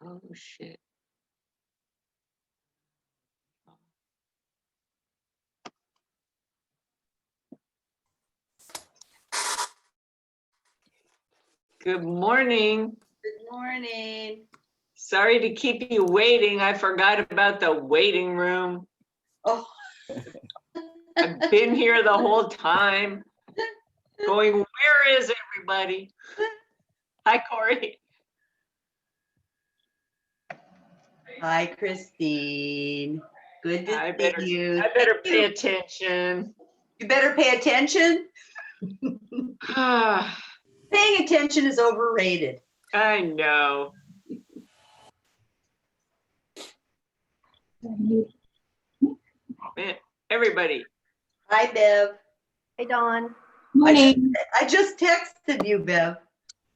Oh, shit. Good morning. Good morning. Sorry to keep you waiting. I forgot about the waiting room. Oh, I've been here the whole time going, where is everybody? Hi, Corey. hi, Christine. Good to I see better you. pay attention. You better pay attention. Paying attention is overrated. I know. Man, everybody. Hi, Bev. Hey, Dawn. I just texted you, Bev.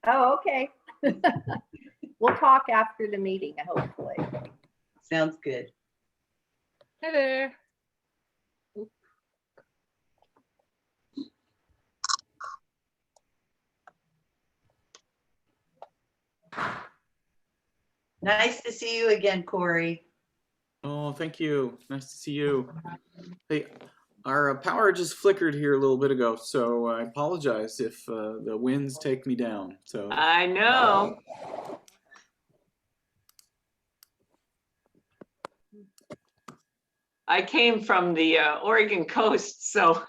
Oh, okay. We'll talk after the meeting, hopefully. Sounds good. Hey there. Nice to see you again, Corey. Oh, thank you. Nice to see you. Hey, our power just flickered here a little bit ago, so I apologize if the winds take me down. So I know. I came from the Oregon coast, so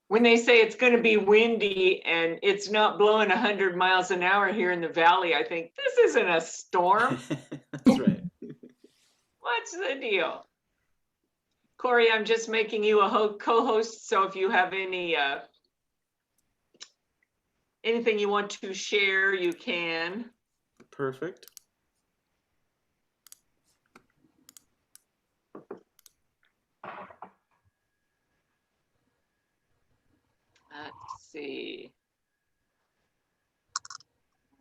when they say it's going to be windy and it's not blowing 100 miles an hour here in the valley, I think this isn't a storm. that's right. What's the deal? Corey, I'm just making you a co-host, so if you have any anything you want to share, you can. Perfect. Let's see.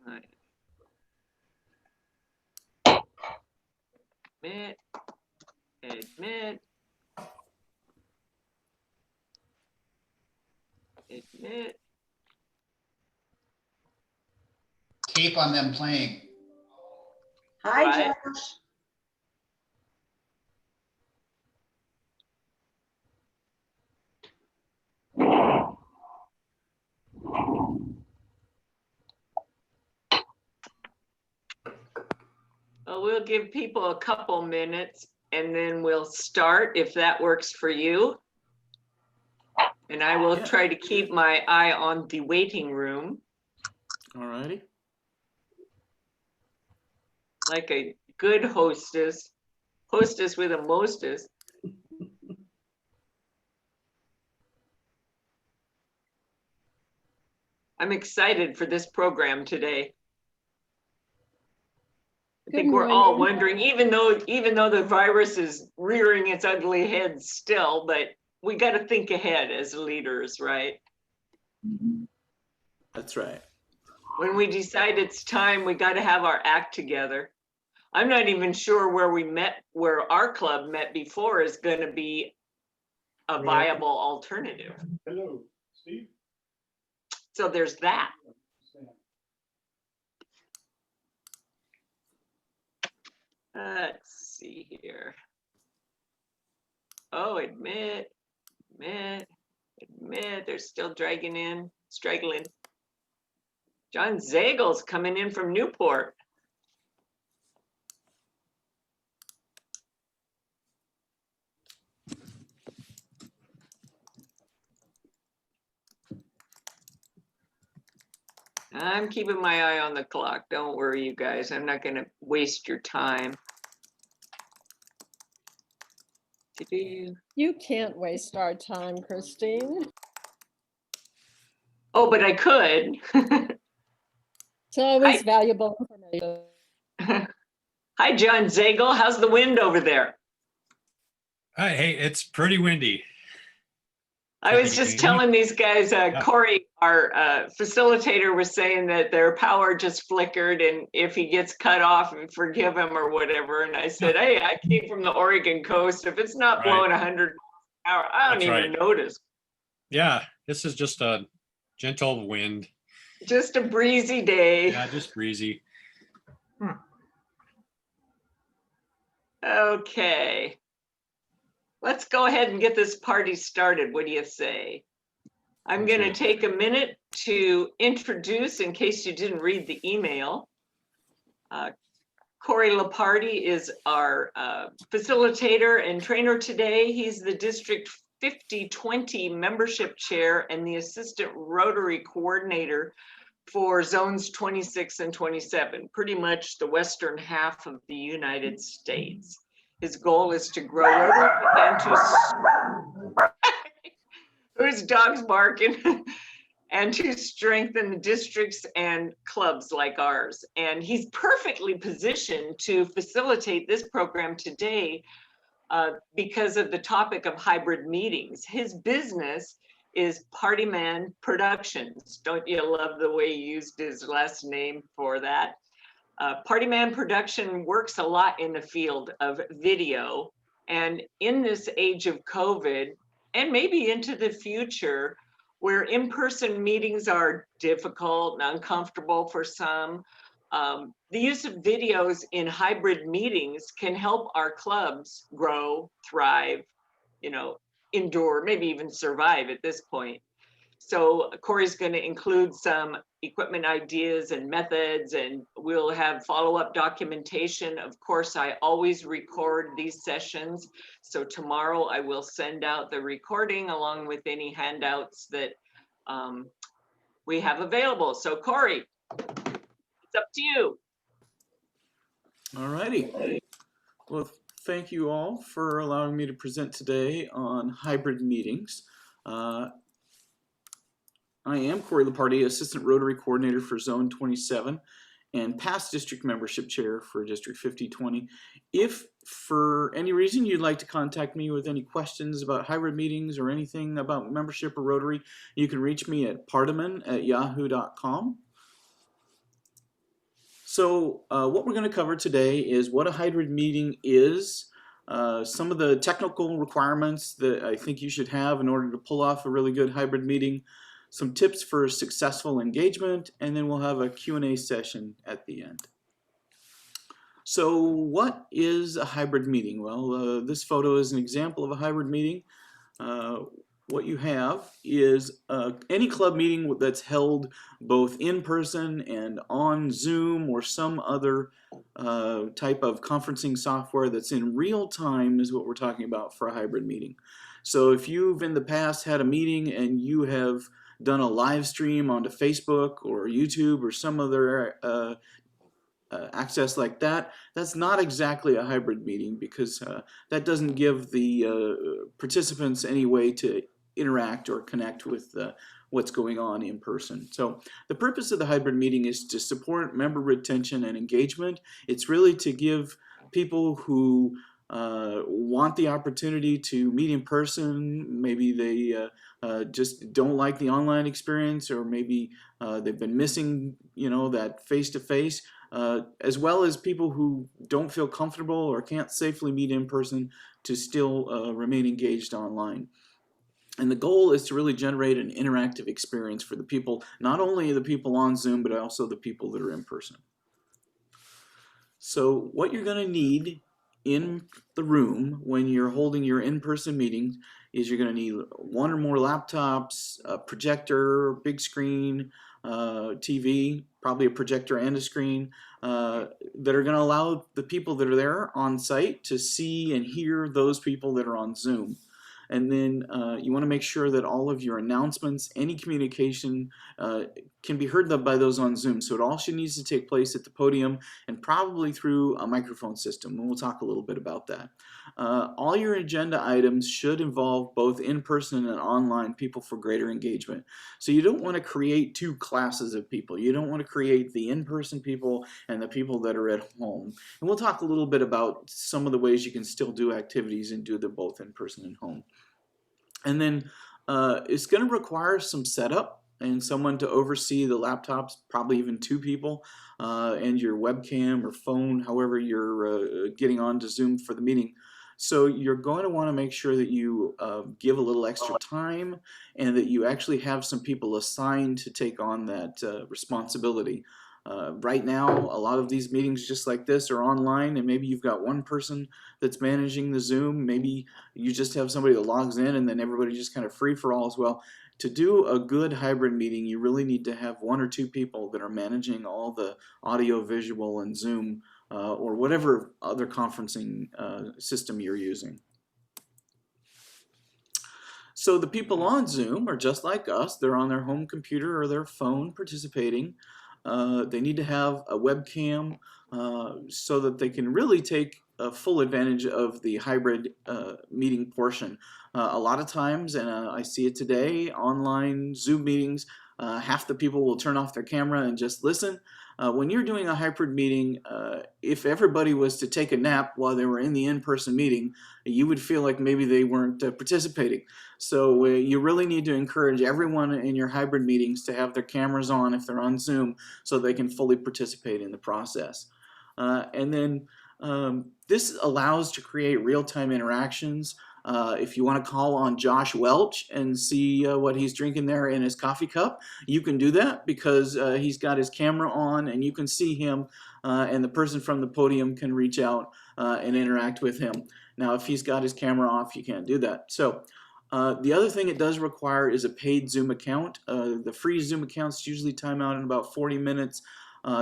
Right. Admit. Tape on them playing. Hi, Right. Josh. Well, we'll give people a couple minutes and then we'll start if that works for you. And I will try to keep my eye on the waiting room. All righty. Like a good hostess with a mostess. I'm excited for this program today. I think we're all wondering, even though the virus is rearing its ugly head still, but we got to think ahead as leaders, right? That's right. When we decide it's time, we got to have our act together. I'm not even sure where our club met before is going to be a viable alternative. Hello, Steve. So there's that. Let's see here. Oh, admit. They're still straggling. John Zagel's coming in from Newport. I'm keeping my eye on the clock. Don't worry, you guys. I'm not going to waste your time. You can't waste our time, Christine. Oh, but I could. It's always valuable information. Hi, John Zagel. How's the wind over there? Hi, hey, it's pretty windy. I was just telling these guys, Corey, our facilitator, was saying that their power just flickered, and if he gets cut off, forgive him or whatever. And I said, hey, I came from the Oregon coast. If it's not blowing 100 miles an hour, I don't even notice. Yeah, this is just a gentle wind. Just a breezy day. Yeah, just breezy. Okay. Let's go ahead and get this party started. What do you say? I'm going to take a minute to introduce, in case you didn't read the email. Corey Lopardi is our facilitator and trainer today. He's the District 5020 membership chair and the assistant Rotary coordinator for zones 26 and 27, pretty much the western half of the United States. His goal is to grow Rotary and to whose dog's barking and to strengthen the districts and clubs like ours. And he's perfectly positioned to facilitate this program today because of the topic of hybrid meetings. His business is Party Man Productions. Don't you love the way he used his last name for that? Party Man Production works a lot in the field of video. And in this age of COVID, and maybe into the future, where in-person meetings are difficult and uncomfortable for some, the use of videos in hybrid meetings can help our clubs grow, thrive, endure, maybe even survive at this point. So Corey's going to include some equipment ideas and methods, and we'll have follow-up documentation. Of course, I always record these sessions. So tomorrow I will send out the recording along with any handouts that we have available. So Corey, it's up to you. All righty. Well, thank you all for allowing me to present today on hybrid meetings. I am Corey Lopardi, Assistant Rotary Coordinator for Zone 27 and past district membership chair for District 5020. If for any reason you'd like to contact me with any questions about hybrid meetings or anything about membership or Rotary, you can reach me at pardaman@yahoo.com. So what we're going to cover today is what a hybrid meeting is, some of the technical requirements that I think you should have in order to pull off a really good hybrid meeting, some tips for successful engagement, and then we'll have a Q&A session at the end. So what is a hybrid meeting? Well, this photo is an example of a hybrid meeting. What you have is any club meeting that's held both in person and on Zoom or some other type of conferencing software that's in real time is what we're talking about for a hybrid meeting. So if you've in the past had a meeting and you have done a live stream onto Facebook or YouTube or some other access like that, that's not exactly a hybrid meeting because that doesn't give the participants any way to interact or connect with what's going on in person. So the purpose of the hybrid meeting is to support member retention and engagement. It's really to give people who want the opportunity to meet in person, maybe they just don't like the online experience, or maybe they've been missing, that face-to-face, as well as people who don't feel comfortable or can't safely meet in person to still remain engaged online. And the goal is to really generate an interactive experience for the people, not only the people on Zoom, but also the people that are in person. So what you're going to need in the room when you're holding your in-person meetings is you're going to need one or more laptops, a projector, big screen, TV, probably a projector and a screen, that are going to allow the people that are there on site to see and hear those people that are on Zoom. And then you want to make sure that all of your announcements, any communication can be heard by those on Zoom. So it all needs to take place at the podium and probably through a microphone system. And we'll talk a little bit about that. All your agenda items should involve both in-person and online people for greater engagement. So you don't want to create two classes of people. You don't want to create the in-person people and the people that are at home. And we'll talk a little bit about some of the ways you can still do activities and do them both in person and home. And then it's going to require some setup and someone to oversee the laptops, probably even two people, and your webcam or phone, however you're getting on to Zoom for the meeting. So you're going to want to make sure that you give a little extra time and that you actually have some people assigned to take on that responsibility. Right now, a lot of these meetings just like this are online, and maybe you've got one person that's managing the Zoom. Maybe you just have somebody that logs in and then everybody just kind of free for all as well. To do a good hybrid meeting, you really need to have one or two people that are managing all the audio, visual, and Zoom or whatever other conferencing system you're using. So the people on Zoom are just like us. They're on their home computer or their phone participating. They need to have a webcam so that they can really take full advantage of the hybrid meeting portion. A lot of times, and I see it today, online Zoom meetings, half the people will turn off their camera and just listen. When you're doing a hybrid meeting, if everybody was to take a nap while they were in the in-person meeting, you would feel like maybe they weren't participating. So you really need to encourage everyone in your hybrid meetings to have their cameras on if they're on Zoom so they can fully participate in the process. And then this allows to create real-time interactions. If you want to call on Josh Welch and see what he's drinking there in his coffee cup, you can do that because he's got his camera on and you can see him and the person from the podium can reach out and interact with him. Now, if he's got his camera off, you can't do that. So the other thing it does require is a paid Zoom account. The free Zoom accounts usually time out in about 40 minutes.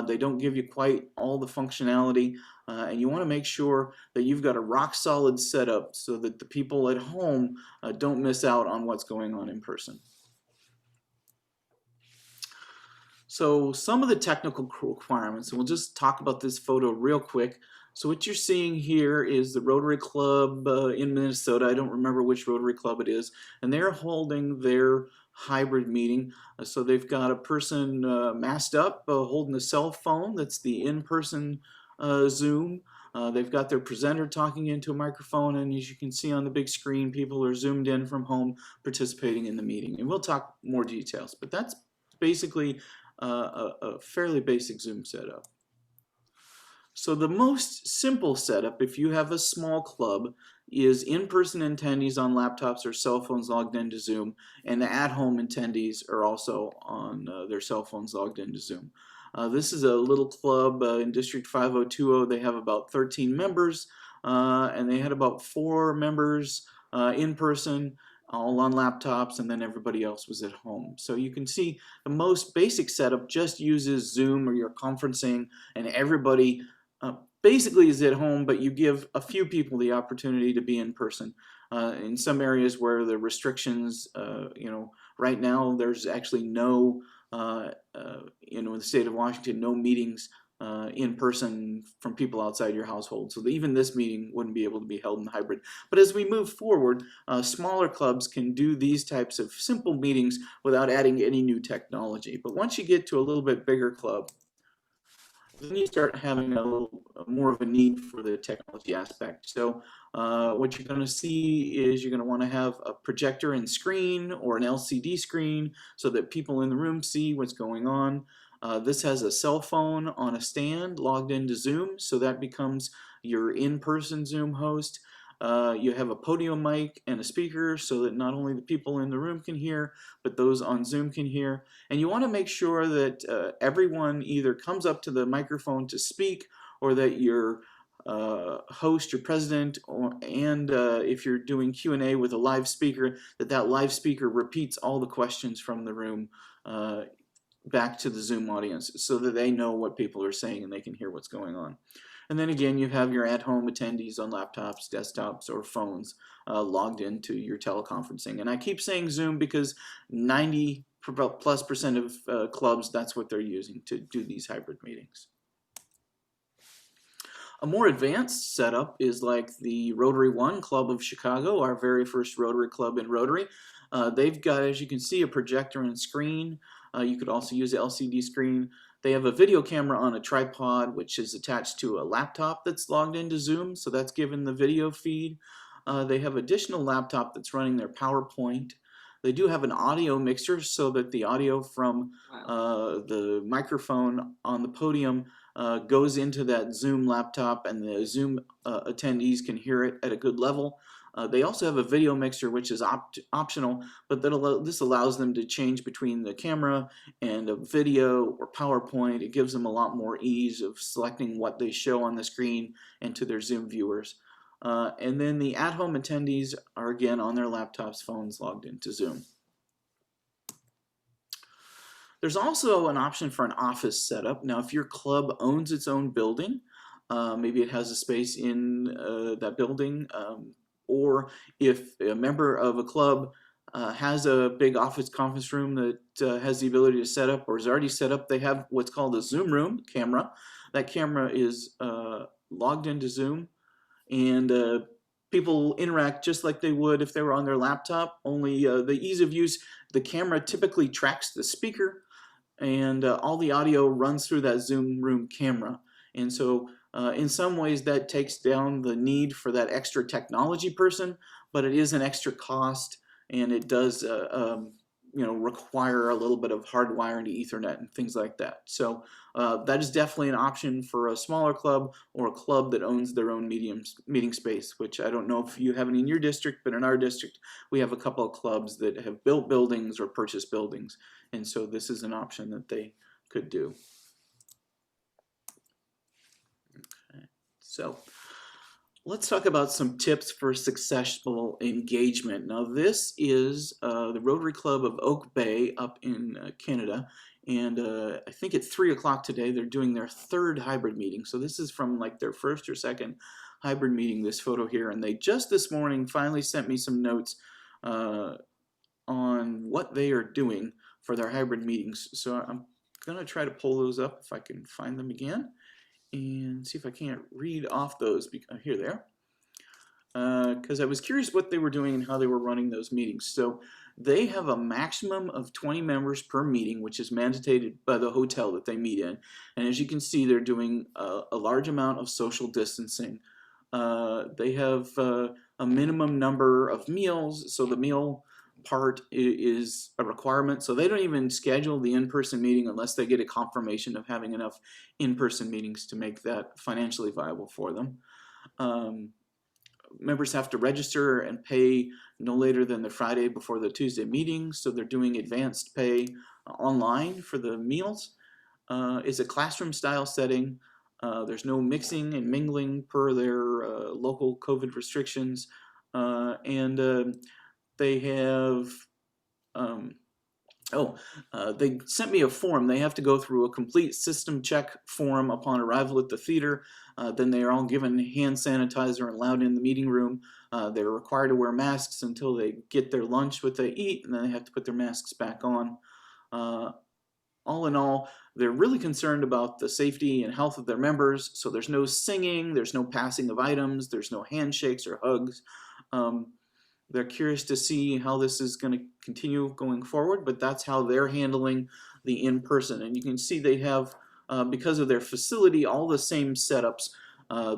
They don't give you quite all the functionality, and you want to make sure that you've got a rock solid setup so that the people at home don't miss out on what's going on in person. So some of the technical requirements, and we'll just talk about this photo real quick. So what you're seeing here is the Rotary Club in Minnesota. I don't remember which Rotary Club it is, and they're holding their hybrid meeting. So they've got a person masked up holding a cell phone. That's the in-person Zoom. They've got their presenter talking into a microphone, and as you can see on the big screen, people are zoomed in from home participating in the meeting. And we'll talk more details, but that's basically a fairly basic Zoom setup. So the most simple setup, if you have a small club, is in-person attendees on laptops or cell phones logged into Zoom, and the at-home attendees are also on their cell phones logged into Zoom. This is a little club in District 5020. They have about 13 members, and they had about 4 members in person, all on laptops, and then everybody else was at home. So you can see the most basic setup just uses Zoom or your conferencing, and everybody basically is at home, but you give a few people the opportunity to be in person. In some areas where the restrictions, right now there's actually no, in the state of Washington, no meetings in person from people outside your household. So even this meeting wouldn't be able to be held in hybrid. But as we move forward, smaller clubs can do these types of simple meetings without adding any new technology. But once you get to a little bit bigger club, then you start having a little more of a need for the technology aspect. So what you're going to see is you're going to want to have a projector and screen or an LCD screen so that people in the room see what's going on. This has a cell phone on a stand logged into Zoom, so that becomes your in-person Zoom host. You have a podium mic and a speaker so that not only the people in the room can hear, but those on Zoom can hear. And you want to make sure that everyone either comes up to the microphone to speak, or that your host, your president, and if you're doing Q&A with a live speaker, that live speaker repeats all the questions from the room back to the Zoom audience so that they know what people are saying and they can hear what's going on. And then again, you have your at-home attendees on laptops, desktops, or phones logged into your teleconferencing. And I keep saying Zoom because 90+% of clubs, that's what they're using to do these hybrid meetings. A more advanced setup is like the Rotary One Club of Chicago, our very first Rotary Club in Rotary. They've got, as you can see, a projector and screen. You could also use an LCD screen. They have a video camera on a tripod, which is attached to a laptop that's logged into Zoom, so that's given the video feed. They have additional laptop that's running their PowerPoint. They do have an audio mixer so that the audio from the microphone on the podium goes into that Zoom laptop, and the Zoom attendees can hear it at a good level. They also have a video mixer, which is optional, but this allows them to change between the camera and a video or PowerPoint. It gives them a lot more ease of selecting what they show on the screen and to their Zoom viewers. And then the at-home attendees are again on their laptops, phones, logged into Zoom. There's also an option for an office setup. Now, if your club owns its own building, maybe it has a space in that building, or if a member of a club has a big office conference room that has the ability to set up or is already set up, they have what's called a Zoom room camera. That camera is logged into Zoom, and people interact just like they would if they were on their laptop, only the ease of use, the camera typically tracks the speaker, and all the audio runs through that Zoom room camera. And so in some ways that takes down the need for that extra technology person, but it is an extra cost, and it does require a little bit of hardwiring to Ethernet and things like that. So that is definitely an option for a smaller club or a club that owns their own meeting space, which I don't know if you have any in your district, but in our district we have a couple of clubs that have built buildings or purchased buildings, and so this is an option that they could do. Okay. So let's talk about some tips for successful engagement. Now, this is the Rotary Club of Oak Bay up in Canada, and I think at 3 o'clock today they're doing their third hybrid meeting. So this is from like their first or second hybrid meeting, this photo here, and they just this morning finally sent me some notes on what they are doing for their hybrid meetings. So I'm gonna try to pull those up if I can find them again, and see if I can't read off those. Here they are. Because I was curious what they were doing and how they were running those meetings. So they have a maximum of 20 members per meeting, which is mandated by the hotel that they meet in. And as you can see, they're doing a large amount of social distancing. They have a minimum number of meals, so the meal part is a requirement. So they don't even schedule the in-person meeting unless they get a confirmation of having enough in-person meetings to make that financially viable for them. Members have to register and pay no later than the Friday before the Tuesday meeting, so they're doing advanced pay online for the meals. It's a classroom style setting. There's no mixing and mingling per their local COVID restrictions, and they have they sent me a form. They have to go through a complete system check form upon arrival at the theater. Then they are all given hand sanitizer and allowed in the meeting room. They're required to wear masks until they get their lunch, what they eat, and then they have to put their masks back on. All in all, they're really concerned about the safety and health of their members, so there's no singing, there's no passing of items, there's no handshakes or hugs. They're curious to see how this is going to continue going forward, but that's how they're handling the in-person. And you can see they have, because of their facility, all the same setups.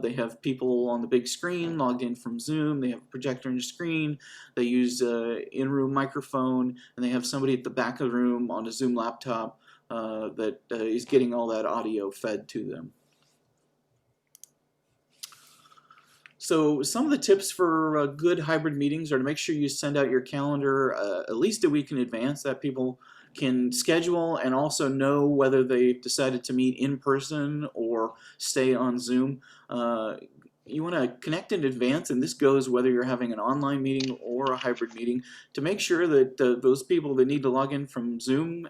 They have people on the big screen logged in from Zoom. They have a projector on the screen. They use an in-room microphone, and they have somebody at the back of the room on a Zoom laptop that is getting all that audio fed to them. So some of the tips for good hybrid meetings are to make sure you send out your calendar at least a week in advance, that people can schedule and also know whether they've decided to meet in person or stay on Zoom. You want to connect in advance, and this goes whether you're having an online meeting or a hybrid meeting, to make sure that those people that need to log in from Zoom,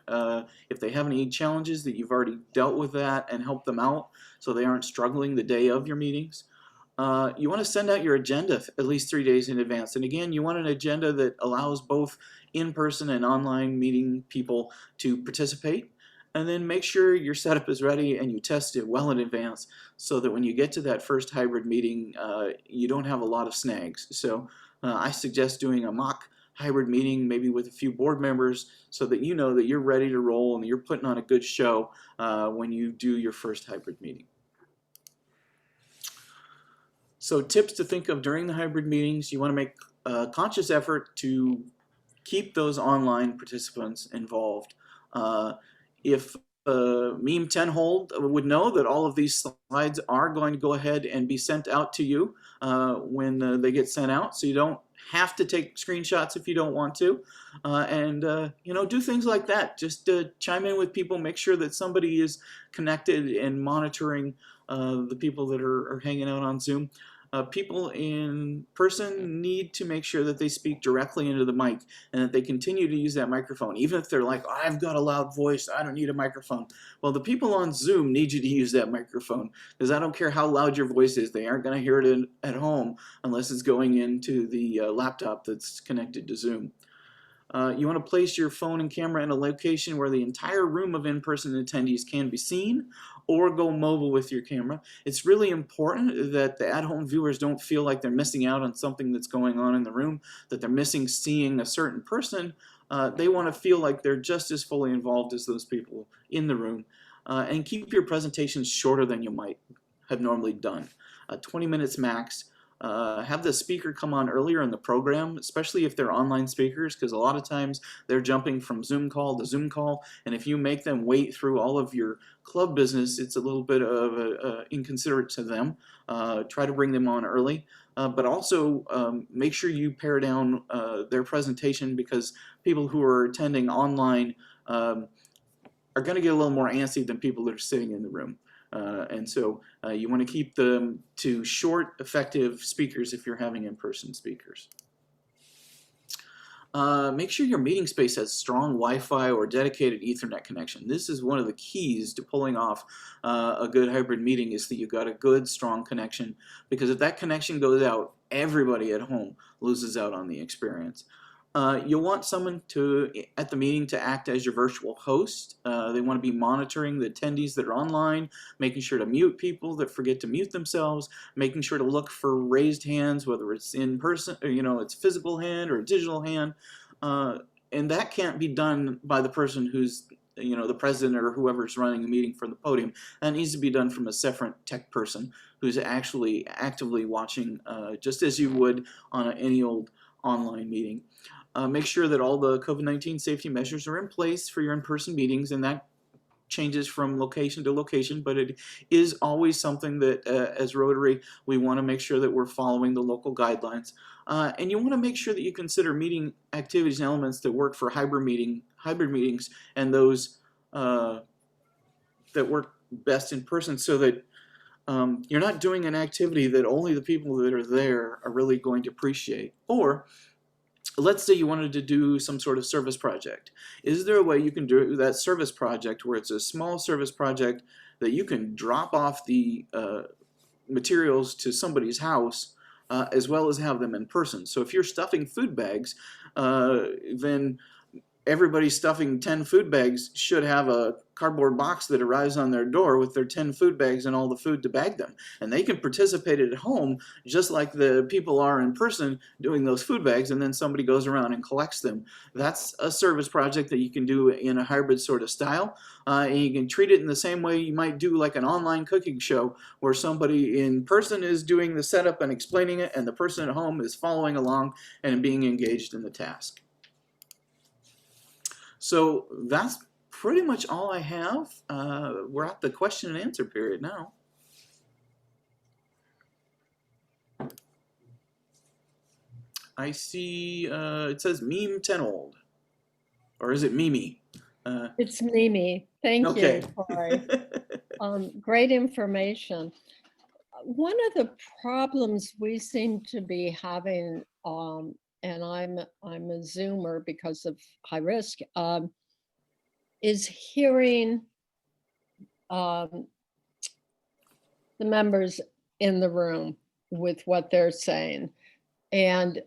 if they have any challenges, that you've already dealt with that and helped them out so they aren't struggling the day of your meetings. You want to send out your agenda at least 3 days in advance. And again, you want an agenda that allows both in-person and online meeting people to participate. And then make sure your setup is ready and you test it well in advance so that when you get to that first hybrid meeting, you don't have a lot of snags. So I suggest doing a mock hybrid meeting, maybe with a few board members, so that you know that you're ready to roll and that you're putting on a good show when you do your first hybrid meeting. So tips to think of during the hybrid meetings: you want to make a conscious effort to keep those online participants involved. If Meme 10 hold would know that all of these slides are going to go ahead and be sent out to you when they get sent out, so you don't have to take screenshots if you don't want to. You know, do things like that. Just chime in with people, make sure that somebody is connected and monitoring the people that are hanging out on Zoom. People in person need to make sure that they speak directly into the mic and that they continue to use that microphone. Even if they're like, oh, I've got a loud voice, I don't need a microphone. Well, the people on Zoom need you to use that microphone, because I don't care how loud your voice is, they aren't going to hear it at home unless it's going into the laptop that's connected to Zoom. You want to place your phone and camera in a location where the entire room of in-person attendees can be seen, or go mobile with your camera. It's really important that the at-home viewers don't feel like they're missing out on something that's going on in the room, that they're missing seeing a certain person. They want to feel like they're just as fully involved as those people in the room. And keep your presentations shorter than you might have normally done. 20 minutes max. Have the speaker come on earlier in the program, especially if they're online speakers, because a lot of times they're jumping from Zoom call to Zoom call, and if you make them wait through all of your club business, it's a little bit of inconsiderate to them. Try to bring them on early, but also make sure you pare down their presentation, because people who are attending online are going to get a little more antsy than people that are sitting in the room. And so you want to keep them to short, effective speakers if you're having in-person speakers. Make sure your meeting space has strong Wi-Fi or dedicated Ethernet connection. This is one of the keys to pulling off a good hybrid meeting, is that you've got a good, strong connection, because if that connection goes out, everybody at home loses out on the experience. You'll want someone at the meeting to act as your virtual host. They want to be monitoring the attendees that are online, making sure to mute people that forget to mute themselves, making sure to look for raised hands, whether it's in person, or, you know, it's physical hand or a digital hand. And that can't be done by the person who's, you know, the president or whoever's running the meeting from the podium. That needs to be done from a separate tech person who's actually actively watching, just as you would on any old online meeting. Make sure that all the COVID-19 safety measures are in place for your in-person meetings, and that changes from location to location, but it is always something that as Rotary, we want to make sure that we're following the local guidelines. And you want to make sure that you consider meeting activities and elements that work for hybrid meetings and those that work best in person, so that you're not doing an activity that only the people that are there are really going to appreciate. Or let's say you wanted to do some sort of service project. Is there a way you can do that service project where it's a small service project that you can drop off the materials to somebody's house as well as have them in person? So if you're stuffing food bags, then everybody stuffing 10 food bags should have a cardboard box that arrives on their door with their 10 food bags and all the food to bag them. And they can participate at home just like the people are in person doing those food bags, and then somebody goes around and collects them. That's a service project that you can do in a hybrid sort of style. And you can treat it in the same way you might do like an online cooking show, where somebody in person is doing the setup and explaining it, and the person at home is following along and being engaged in the task. So that's pretty much all I have. We're at the question and answer period now. I see it says meme 10 old. Or is it Mimi? It's Mimi. Thank Okay. you, Corey. Great information. One of the problems we seem to be having, and I'm a Zoomer because of high risk, is hearing the members in the room with what they're saying. And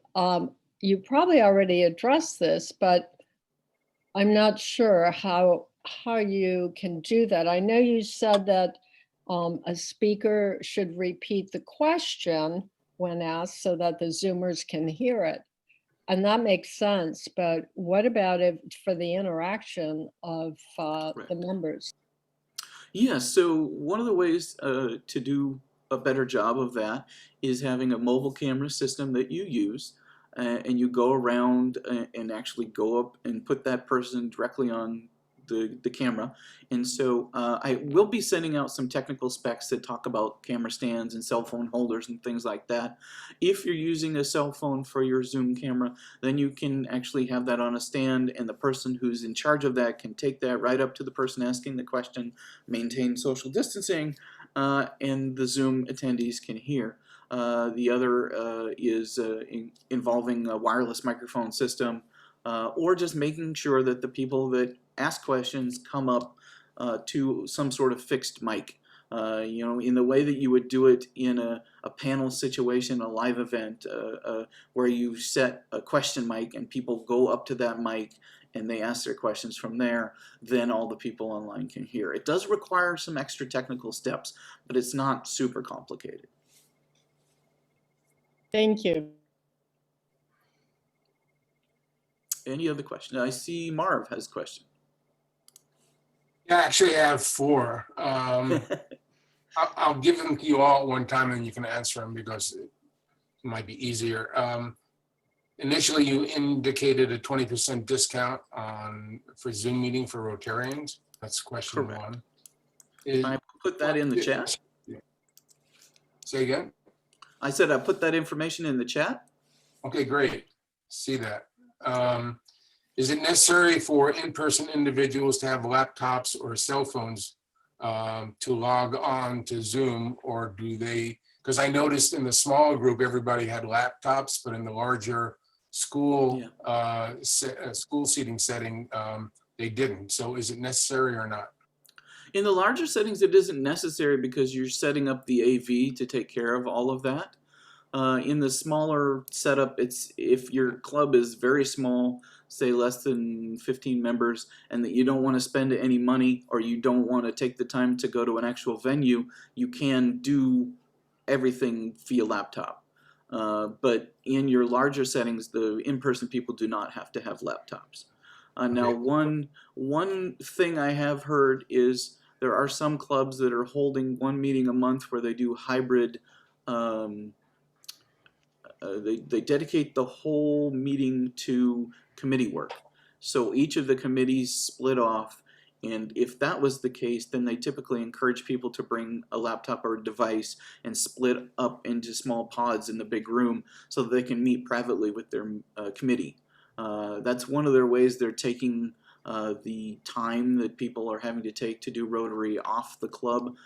you probably already addressed this, but I'm not sure how you can do that. I know you said that a speaker should repeat the question when asked so that the Zoomers can hear it. And that makes sense, but what about it for the interaction of the members? Yeah, so one of the ways to do a better job of that is having a mobile camera system that you use, and you go around and actually go up and put that person directly on the camera. And so I will be sending out some technical specs that talk about camera stands and cell phone holders and things like that. If you're using a cell phone for your Zoom camera, then you can actually have that on a stand, and the person who's in charge of that can take that right up to the person asking the question, maintain social distancing, and the Zoom attendees can hear. The other is involving a wireless microphone system, or just making sure that the people that ask questions come up to some sort of fixed mic. You know, in the way that you would do it in a panel situation, a live event, where you set a question mic and people go up to that mic and they ask their questions from there, then all the people online can hear. It does require some extra technical steps, but it's not super complicated. Thank you. Any other questions? I see Marv has a question. Yeah, actually, I have 4. I'll give them to you all at one time, and you can answer them because it might be easier. Initially, you indicated a 20% discount for Zoom meeting for Rotarians. That's question Correct. 1. I put that in the chat. Say again? I said I put that information in the chat. Okay, great. See that. Is it necessary for in-person individuals to have laptops or cell phones to log on to Zoom, or do they? Because I noticed in the small group, everybody had laptops, but in the larger school school seating setting, they didn't. So is it necessary or not? In the larger settings, it isn't necessary because you're setting up the AV to take care of all of that. In the smaller setup, it's if your club is very small, say less than 15 members, and that you don't want to spend any money or you don't want to take the time to go to an actual venue, you can do everything via laptop. But in your larger settings, the in-person people do not have to have laptops. Now, one thing I have heard is there are some clubs that are holding one meeting a month where they do hybrid. They dedicate the whole meeting to committee work. So each of the committees split off, and if that was the case, then they typically encourage people to bring a laptop or a device and split up into small pods in the big room so that they can meet privately with their committee. That's one of their ways they're taking the time that people are having to take to do Rotary off the club,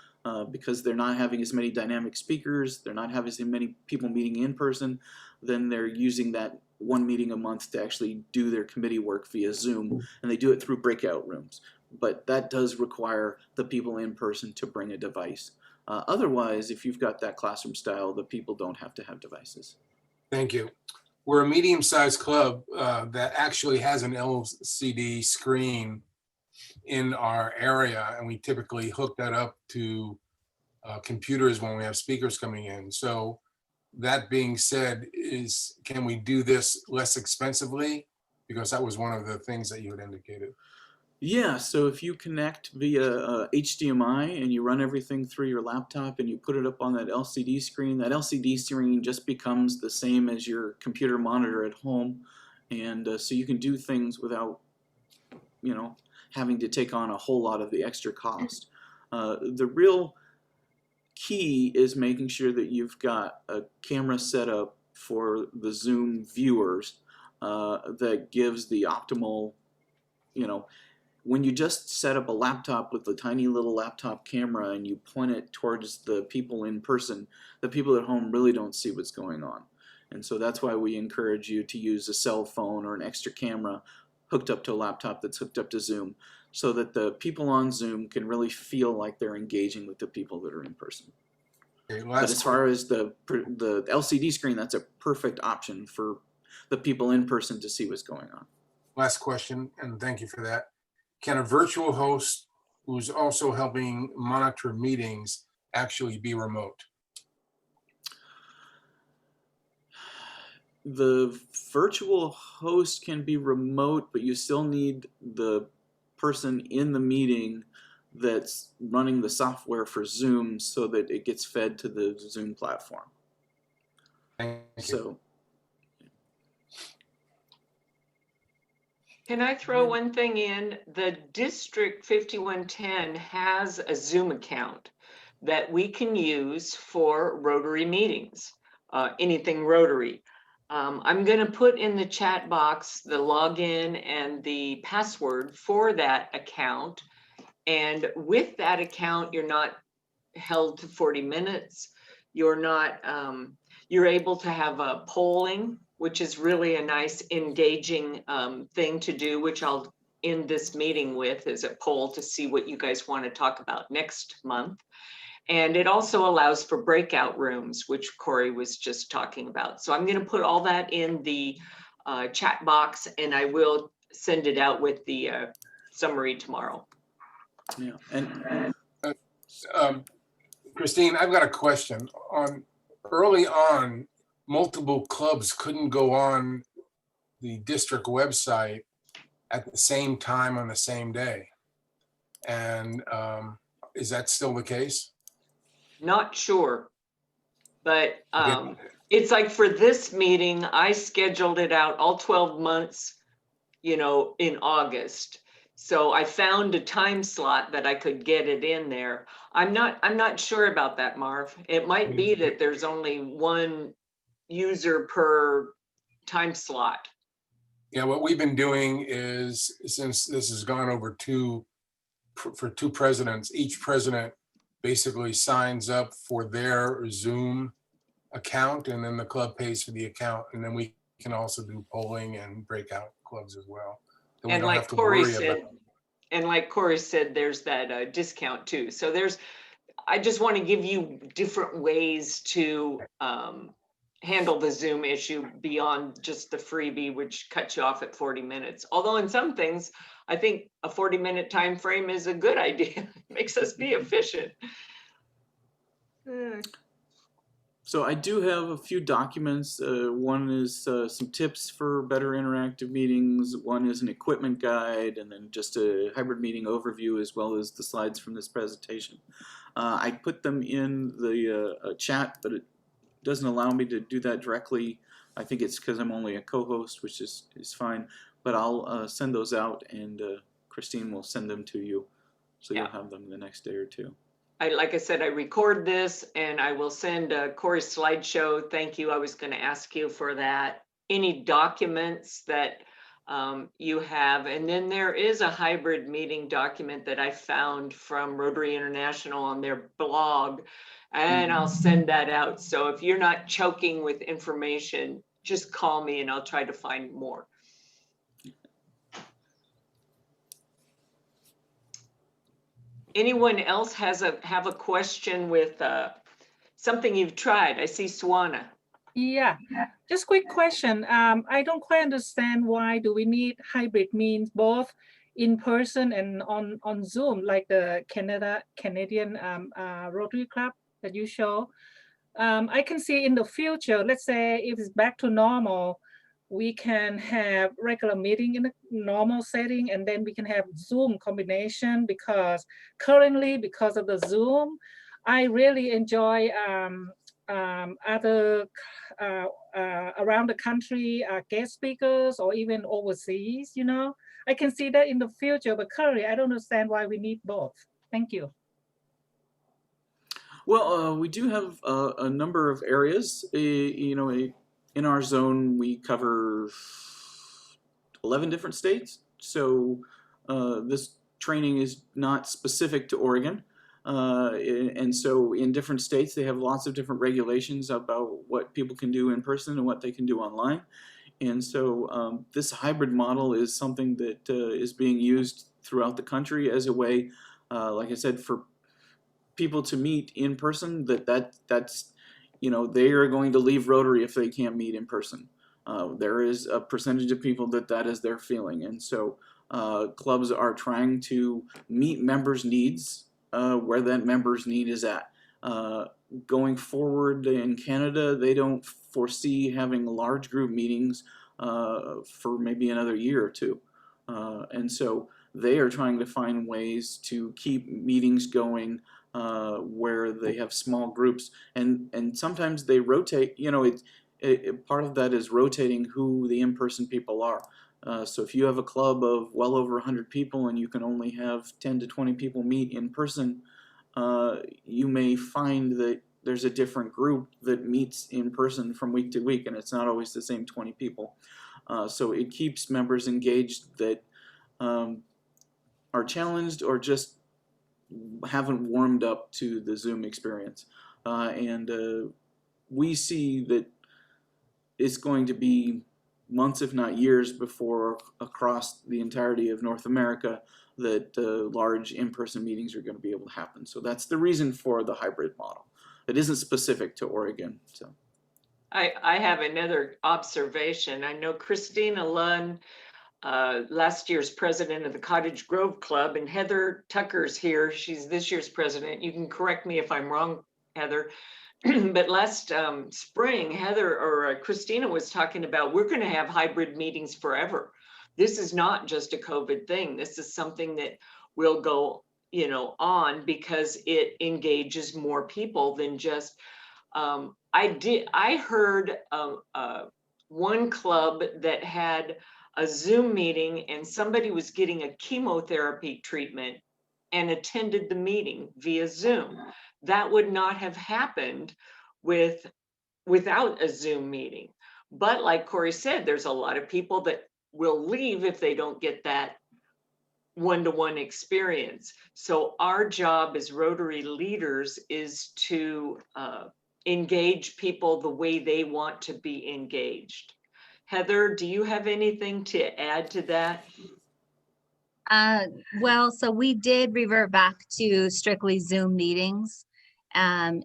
because they're not having as many dynamic speakers, they're not having as many people meeting in person, then they're using that one meeting a month to actually do their committee work via Zoom, and they do it through breakout rooms. But that does require the people in person to bring a device. Otherwise, if you've got that classroom style, the people don't have to have devices. Thank you. We're a medium-sized club that actually has an LCD screen in our area, and we typically hook that up to computers when we have speakers coming in. So that being said, can we do this less expensively? Because that was one of the things that you had indicated. Yeah, so if you connect via HDMI and you run everything through your laptop and you put it up on that LCD screen just becomes the same as your computer monitor at home. And so you can do things without, you know, having to take on a whole lot of the extra cost. The real key is making sure that you've got a camera set up for the Zoom viewers that gives the optimal, you know, when you just set up a laptop with a tiny little laptop camera and you point it towards the people in person, the people at home really don't see what's going on. And so that's why we encourage you to use a cell phone or an extra camera hooked up to a laptop that's hooked up to Zoom, so that the people on Zoom can really feel like they're engaging with the people that are in person. Okay, But as far as the LCD screen, that's a perfect option for the people in person to see what's going on. last question, and thank you for that. Can a virtual host who's also helping monitor meetings actually be remote? The virtual host can be remote, but you still need the person in the meeting that's running the software for Zoom so that it gets fed to the Zoom platform. Thank you. So, Can I throw one thing in? The District 5110 has a Zoom account that we can use for Rotary meetings, anything Rotary. I'm going to put in the chat box the login and the password for that account. And with that account, you're not held to 40 minutes. You're not, you're able to have a polling, which is really a nice engaging thing to do, which I'll end this meeting with, is a poll to see what you guys want to talk about next month. And it also allows for breakout rooms, which Corey was just talking about. So I'm going to put all that in the chat box, and I will send it out with the summary tomorrow. Yeah, and Christine, I've got a question. Early on, multiple clubs couldn't go on the district website at the same time on the same day. And is that still the case? Not sure, but it's like for this meeting, I scheduled it out all 12 months, you know, in August. So I found a time slot that I could get it in there. I'm not sure about that, Marv. It might be that there's only one user per time slot. Yeah, what we've been doing is, since this has gone over for two presidents, each president basically signs up for their Zoom account, and then the club pays for the account, and then we can also do polling and breakout clubs as well. So we And don't like have to Corey worry said, there's that discount too. So I just want to give you different ways to handle the Zoom issue beyond just the freebie, which cuts you off at 40 minutes. Although in some things, I think a 40-minute time frame is a good idea. It makes us be efficient. so I do have a few documents. One is some tips for better interactive meetings. One is an equipment guide, and then just a hybrid meeting overview, as well as the slides from this presentation. I put them in the chat, but it doesn't allow me to do that directly. I think it's because I'm only a co-host, which is fine. But I'll send those out, and Christine will send them to you, so you'll have them the next day or two. Like I said, I record this and I will send Corey's slideshow. Thank you. I was going to ask you for that. Any documents that you have. And then there is a hybrid meeting document that I found from Rotary International on their blog, and I'll send that out. So if you're not choking with information, just call me and I'll try to find more. Anyone else have a question with something you've tried? I see Swana. Yeah, just quick question. I don't quite understand why do we need hybrid means both in person and on Zoom, like the Canadian Rotary Club that you show. I can see in the future, let's say if it's back to normal, we can have regular meeting in a normal setting, and then we can have Zoom combination, because currently, because of the Zoom, I really enjoy other around the country guest speakers, or even overseas, you know. I can see that in the future, but currently I don't understand why we need both. Thank you. Well, we do have a number of areas. You know, in our zone, we cover 11 different states. So this training is not specific to Oregon. And so in different states, they have lots of different regulations about what people can do in person and what they can do online. And so this hybrid model is something that is being used throughout the country as a way, like I said, for people to meet in person. That's you know, they are going to leave Rotary if they can't meet in person. There is a percentage of people that is their feeling, and so clubs are trying to meet members' needs where that members' need is at. Going forward in Canada, they don't foresee having large group meetings for maybe another year or two, and so they are trying to find ways to keep meetings going where they have small groups, and sometimes they rotate. You know, part of that is rotating who the in-person people are. So if you have a club of well over 100 people and you can only have 10 to 20 people meet in person, you may find that there's a different group that meets in person from week to week, and it's not always the same 20 people. So it keeps members engaged that are challenged or just haven't warmed up to the Zoom experience. We see that it's going to be months, if not years, before across the entirety of North America that large in-person meetings are going to be able to happen. So that's the reason for the hybrid model. It isn't specific to Oregon. So I have another observation. I know Christina Lunn, last year's president of the Cottage Grove Club, and Heather Tucker's here. She's this year's president. You can correct me if I'm wrong, Heather. But last spring, Heather or Christina was talking about we're going to have hybrid meetings forever. This is not just a COVID thing. This is something that will go, on because it engages more people than just. I heard one club that had a Zoom meeting and somebody was getting a chemotherapy treatment and attended the meeting via Zoom. That would not have happened without a Zoom meeting. But like Corey said, there's a lot of people that will leave if they don't get that one-to-one experience. So our job as Rotary leaders is to engage people the way they want to be engaged. Heather, do you have anything to add to that? Well, so we did revert back to strictly Zoom meetings. And,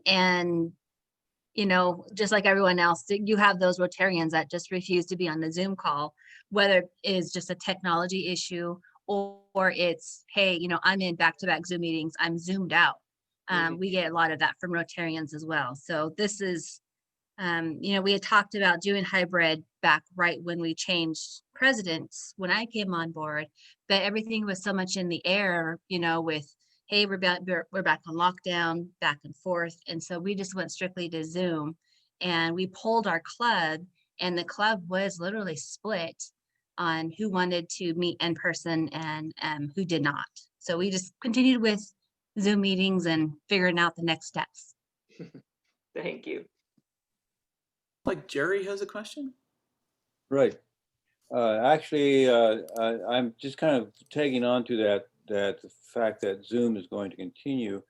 just like everyone else, you have those Rotarians that just refuse to be on the Zoom call, whether it is just a technology issue or it's, hey, I'm in back-to-back Zoom meetings, I'm Zoomed out. We get a lot of that from Rotarians as well. So this is, we had talked about doing hybrid back right when we changed presidents, when I came on board, but everything was so much in the air, with, hey, we're back on lockdown, back and forth. And so we just went strictly to Zoom and we polled our club, and the club was literally split on who wanted to meet in person and who did not. So we just continued with Zoom meetings and figuring out the next steps. Thank you. like Jerry has a question? Right. Actually, I'm just kind of tagging on to that the fact that Zoom is going to continue.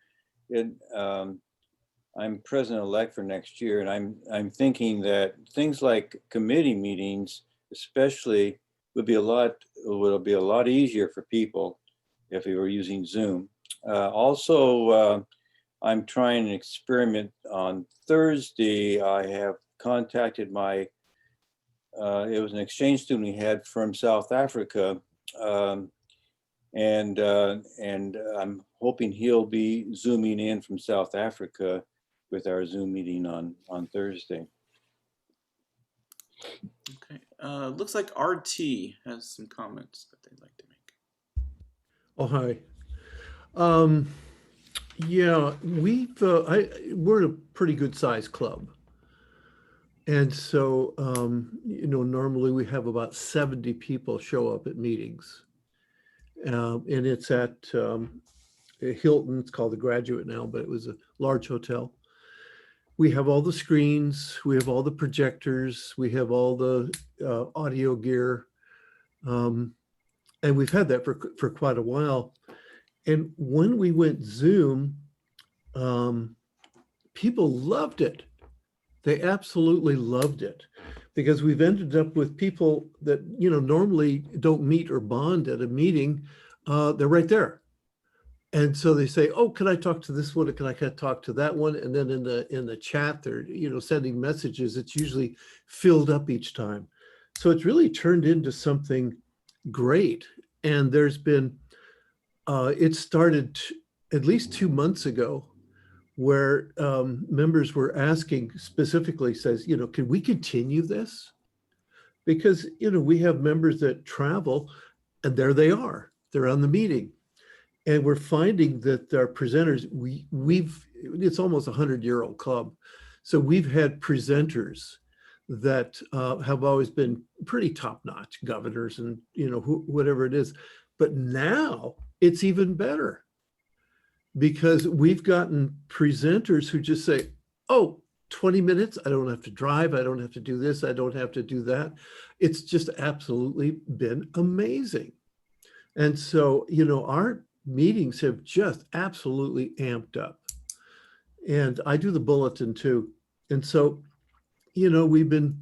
I'm president-elect for next year, and I'm thinking that things like committee meetings, especially, would be a lot easier for people if we were using Zoom. Also, I'm trying an experiment on Thursday. I have contacted my it was an exchange student we had from South Africa, and I'm hoping he'll be Zooming in from South Africa with our Zoom meeting on Thursday. Okay, looks like RT has some comments that they'd like to make. Oh, hi. Yeah, we're a pretty good sized club. And so, normally we have about 70 people show up at meetings. And it's at Hilton. It's called the Graduate now, but it was a large hotel. We have all the screens, we have all the projectors, we have all the audio gear. And we've had that for quite a while. And when we went Zoom, people loved it. They absolutely loved it, because we've ended up with people that, normally don't meet or bond at a meeting. They're right there. And so they say, oh, can I talk to this one? Can I talk to that one? And then in the chat, they're, sending messages. It's usually filled up each time. So it's really turned into something great. And there's been, it started at least 2 months ago, where members were asking specifically, says, can we continue this? Because, we have members that travel and there they are, they're on the meeting. And we're finding that our presenters, it's almost a 100-year-old club. So we've had presenters that have always been pretty top-notch, governors and, you know, whatever it is. But now it's even better because we've gotten presenters who just say, oh, 20 minutes, I don't have to drive, I don't have to do this, I don't have to do that. It's just absolutely been amazing. And so, you know, our meetings have just absolutely amped up. And I do the bulletin too. And so, you know, we've been,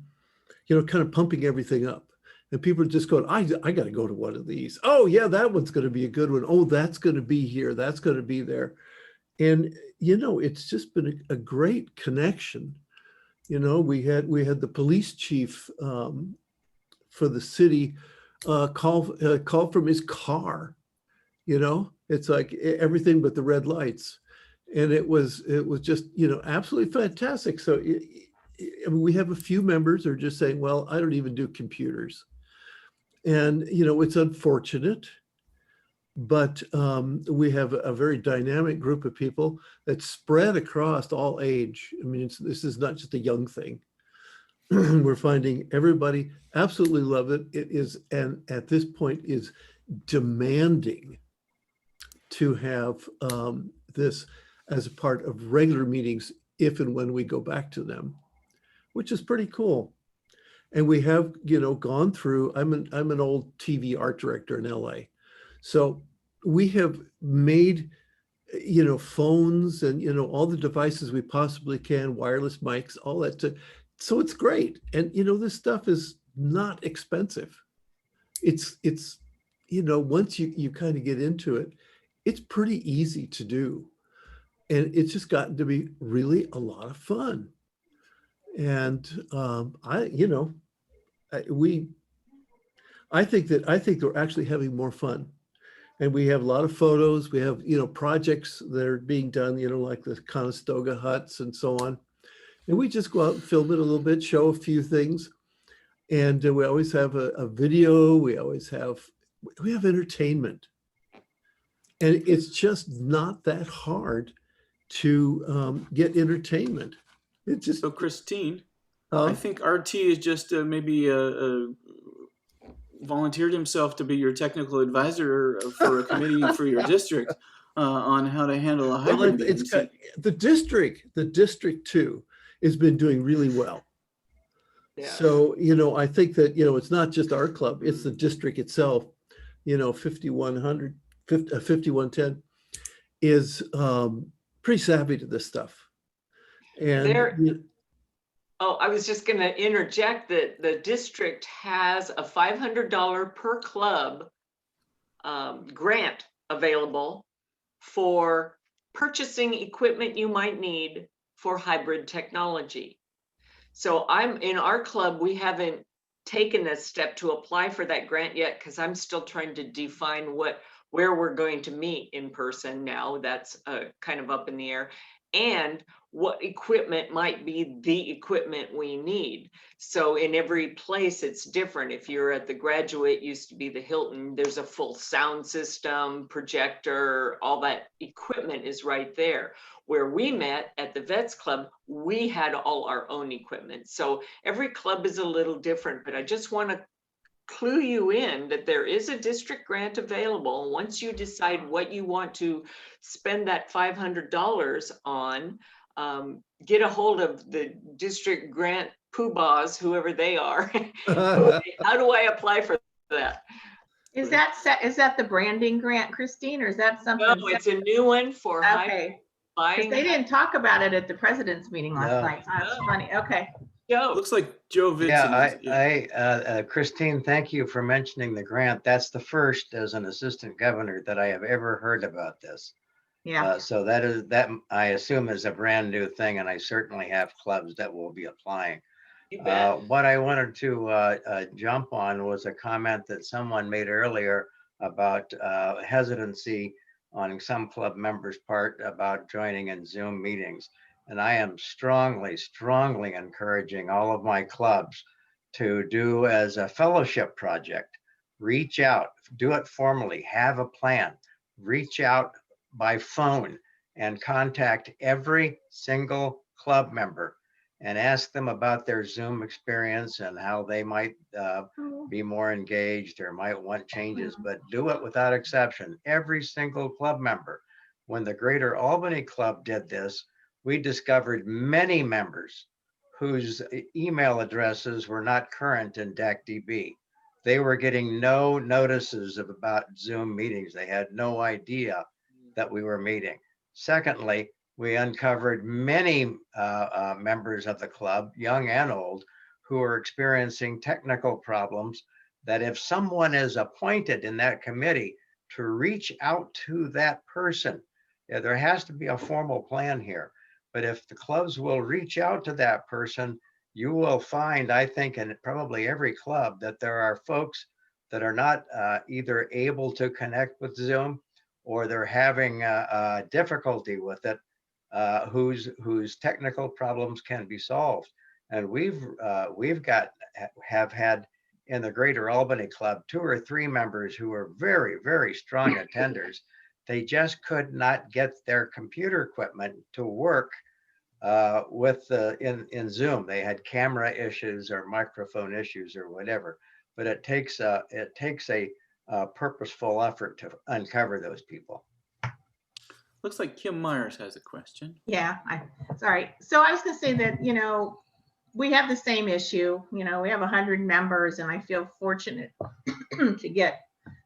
you know, kind of pumping everything up. And people are just going, I got to go to one of these. Oh, yeah, that one's going to be a good one. Oh, that's going to be here. That's going to be there. And, you know, it's just been a great connection. You know, we had the police chief for the city call from his car. You know, it's like everything but the red lights. And it was just, you know, absolutely fantastic. So I mean, we have a few members who are just saying, well, I don't even do computers. And, you know, it's unfortunate, but we have a very dynamic group of people that spread across all age. I mean, this is not just a young thing. We're finding everybody absolutely love it. It is, and at this point is demanding to have this as a part of regular meetings if and when we go back to them, which is pretty cool. And we have, you know, gone through, I'm an old TV art director in LA. So we have made, you know, phones and, you know, all the devices we possibly can, wireless mics, all that. So it's great. And, you know, this stuff is not expensive. It's, you know, once you kind of get into it, it's pretty easy to do. And it's just gotten to be really a lot of fun. And you know, I think they're actually having more fun. And we have a lot of photos. We have, you know, projects that are being done, you know, like the Conestoga huts and so on. And we just go out and film it a little bit, show a few things. And we always have a video. We have entertainment. And it's just not that hard to get entertainment. It's just. So Christine, I think RT is just maybe volunteered himself to be your technical advisor for a committee for your district on how to handle a hybrid meeting. The district too has been doing really well. Yeah. So, you know, I think that, you know, it's not just our club, it's the district itself, you know, 5110 is pretty savvy to this stuff. And oh, I was just going to interject that the district has a $500 per club grant available for purchasing equipment you might need for hybrid technology. So in our club, we haven't taken this step to apply for that grant yet because I'm still trying to define where we're going to meet in person now. That's kind of up in the air. And what equipment might be the equipment we need. So in every place it's different. If you're at the Graduate, used to be the Hilton, there's a full sound system, projector, all that equipment is right there. Where we met at the Vets Club, we had all our own equipment. So every club is a little different, but I just want to clue you in that there is a district grant available. Once you decide what you want to spend that $500 on, get a hold of the district grant poobahs, whoever they are. How do I apply for that? Is that the branding grant, Christine, or is that something? No, it's a new one for okay. Because they didn't talk about it at the president's meeting last night. So that's funny. Okay. Joe. Looks like Joe Vitson. Yeah, Christine, thank you for mentioning the grant. That's the first as an assistant governor that I have ever heard about this. Yeah. So that I assume is a brand new thing, and I certainly have clubs that will be applying. What I wanted to jump on was a comment that someone made earlier about hesitancy on some club members' part about joining in Zoom meetings. And I am strongly, strongly encouraging all of my clubs to do as a fellowship project, reach out, do it formally, have a plan, reach out by phone and contact every single club member and ask them about their Zoom experience and how they might be more engaged or might want changes, but do it without exception. Every single club member. When the Greater Albany Club did this, we discovered many members whose email addresses were not current in DACDB. They were getting no notices about Zoom meetings. They had no idea that we were meeting. Secondly, we uncovered many members of the club, young and old, who are experiencing technical problems that if someone is appointed in that committee to reach out to that person, there has to be a formal plan here. But if the clubs will reach out to that person, you will find, I think, in probably every club, that there are folks that are not either able to connect with Zoom or they're having difficulty with it, whose technical problems can be solved. And have had in the Greater Albany Club 2 or 3 members who are very, very strong attenders. They just could not get their computer equipment to work in Zoom. They had camera issues or microphone issues or whatever. But it takes a purposeful effort to uncover those people. Looks like Kim Myers has a question. Yeah, sorry. So I was gonna say that, we have the same issue. We have 100 members and I feel fortunate to get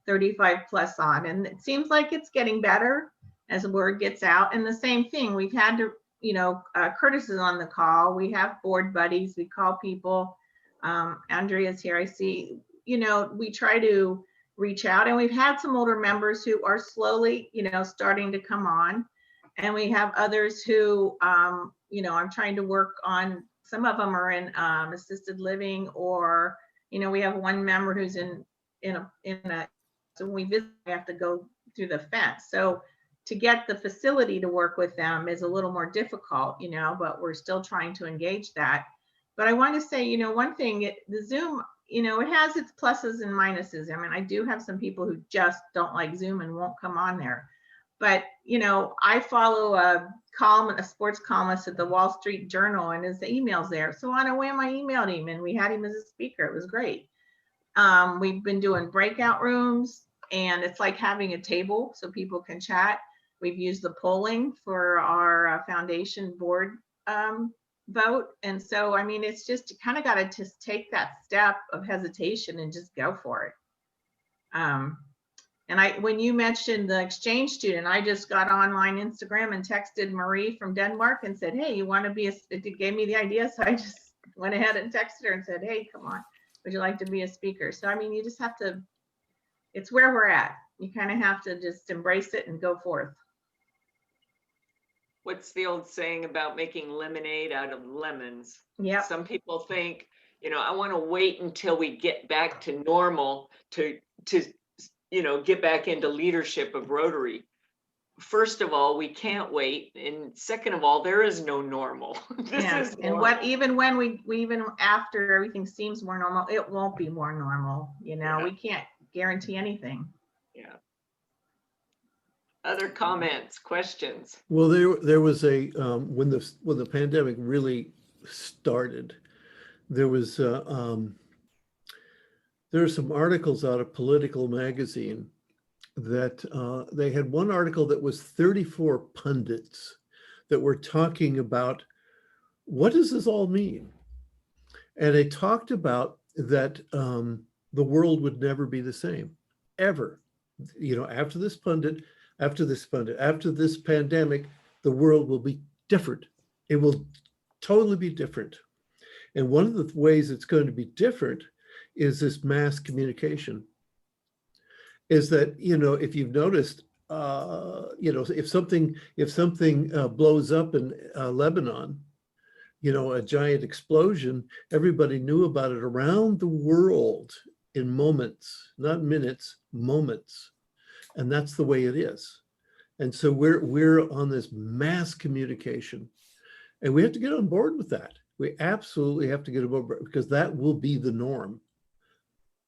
35 plus on. And it seems like it's getting better as the word gets out. And the same thing, we've had to, Curtis is on the call. We have board buddies. We call people. Andrea's here, I see. We try to reach out, and we've had some older members who are slowly, starting to come on. And we have others who, I'm trying to work on. Some of them are in assisted living, or, we have one member who's in a, so when we visit, we have to go through the fence. So to get the facility to work with them is a little more difficult, but we're still trying to engage that. But I want to say, one thing, the Zoom, it has its pluses and minuses. I mean, I do have some people who just don't like Zoom and won't come on there. But, I follow a sports columnist at the Wall Street Journal, and his email's there. So on a whim, I emailed him, and we had him as a speaker. It was great. We've been doing breakout rooms, and it's like having a table so people can chat. We've used the polling for our foundation board vote. And so, I mean, it's just kind of got to just take that step of hesitation and just go for it. And when you mentioned the exchange student, I just got online Instagram and texted Marie from Denmark and said, hey, you want to be it gave me the idea. So I just went ahead and texted her and said, hey, come on, would you like to be a speaker? So, I mean, you just have to, it's where we're at. You kind of have to just embrace it and go forth. What's the old saying about making lemonade out of lemons? Yeah. Some people think, I want to wait until we get back to normal to get back into leadership of Rotary. First of all, we can't wait. And second of all, there is no normal. This is normal. Even when we even after everything seems more normal, it won't be more normal. Yeah. We can't guarantee anything. Yeah. Other comments, questions? Well, there was a when the pandemic really started, there were some articles out of Political Magazine that they had one article that was 34 pundits that were talking about what does this all mean, and they talked about that the world would never be the same ever. After this pandemic, the world will be different. It will totally be different. And one of the ways it's going to be different is this mass communication. Is that, if you've noticed, if something blows up in Lebanon, a giant explosion, everybody knew about it around the world in moments, not minutes, moments. And that's the way it is. And so we're on this mass communication, and we have to get on board with that. We absolutely have to get on board, because that will be the norm.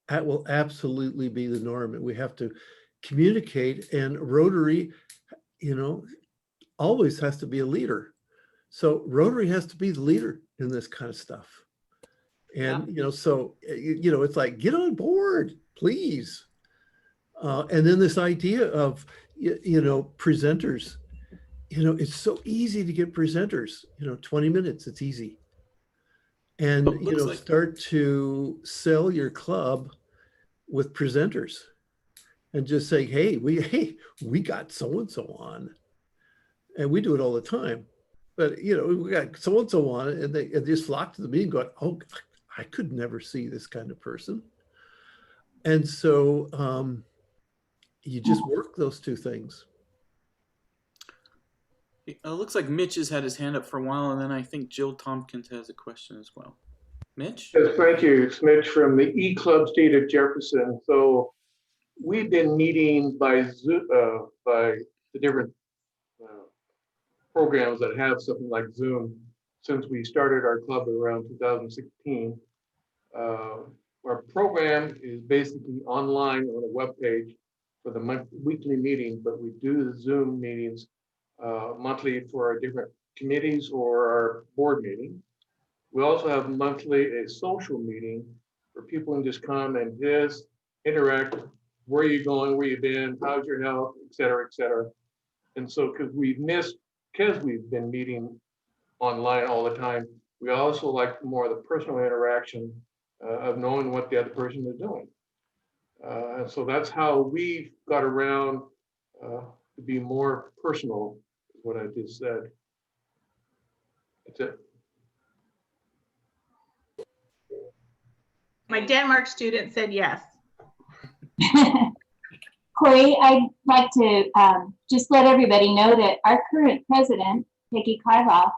That will absolutely be the norm. And we have to communicate, and Rotary, always has to be a leader. So Rotary has to be the leader in this kind of stuff. And, so, it's like, get on board, please. And then this idea of, presenters, it's so easy to get presenters, 20 minutes, it's easy. And, start to sell your club with presenters and just say, hey, we got so-and-so on. And we do it all the time. But, we got so-and-so on and they just flock to the meeting going, oh, I could never see this kind of person. And so you just work those two things. It looks like Mitch has had his hand up for a while, and then I think Jill Tompkins has a question as well. Mitch? Yes, thank you. It's Mitch from the E-Club State of Jefferson. So we've been meeting by Zoom, by the different programs that have something like Zoom since we started our club around 2016. Our program is basically online on a web page for the weekly meeting, but we do the Zoom meetings monthly for our different committees or our board meeting. We also have monthly a social meeting where people can just come and just interact. Where are you going? Where you been? How's your health? Et cetera, et cetera. And so because we've been meeting online all the time, we also like more of the personal interaction of knowing what the other person is doing. And so that's how we got around to be more personal, is what I just said. That's it. My Denmark student said yes. Corey, I'd like to just let everybody know that our current president, Peggy Kairoff,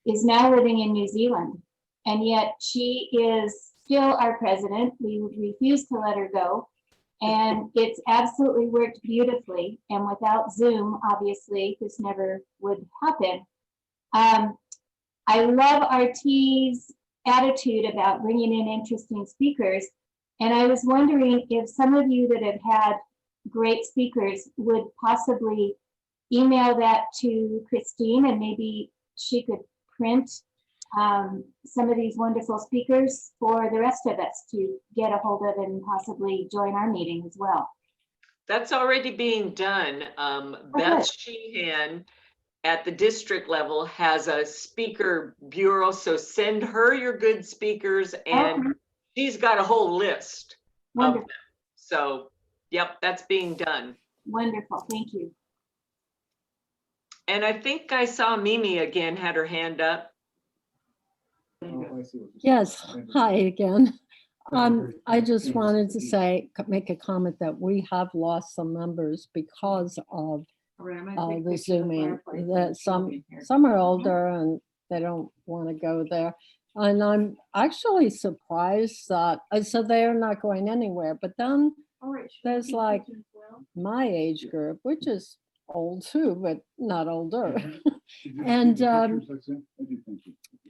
is now living in New Zealand, and yet she is still our president. We refuse to let her go, and it's absolutely worked beautifully. And without Zoom, obviously, this never would happen. I love RT's attitude about bringing in interesting speakers, and I was wondering if some of you that have had great speakers would possibly email that to Christine, and maybe she could print some of these wonderful speakers for the rest of us to get a hold of and possibly join our meeting as well. That's already being done. Beth Sheehan at the district level has a speaker bureau, so send her your good speakers, and she's got a whole list of them. So, yep, that's being done. Wonderful, thank you. And I think I saw Mimi again had her hand up. Yes, hi again. I just wanted to say, make a comment that we have lost some members because of the Zooming. That some are older and they don't want to go there. And I'm actually surprised that, so they're not going anywhere. But then there's like my age group, which is old too, but not older.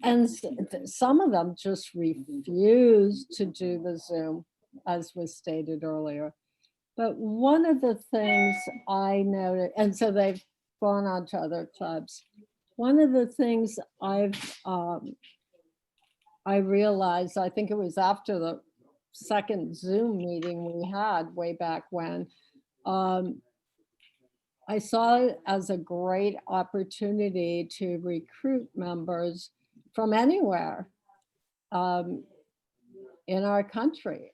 And some of them just refuse to do the Zoom, as was stated earlier. But one of the things I noted, and so they've gone on to other clubs. One of the things I realized, I think it was after the second Zoom meeting we had way back when, I saw it as a great opportunity to recruit members from anywhere in our country,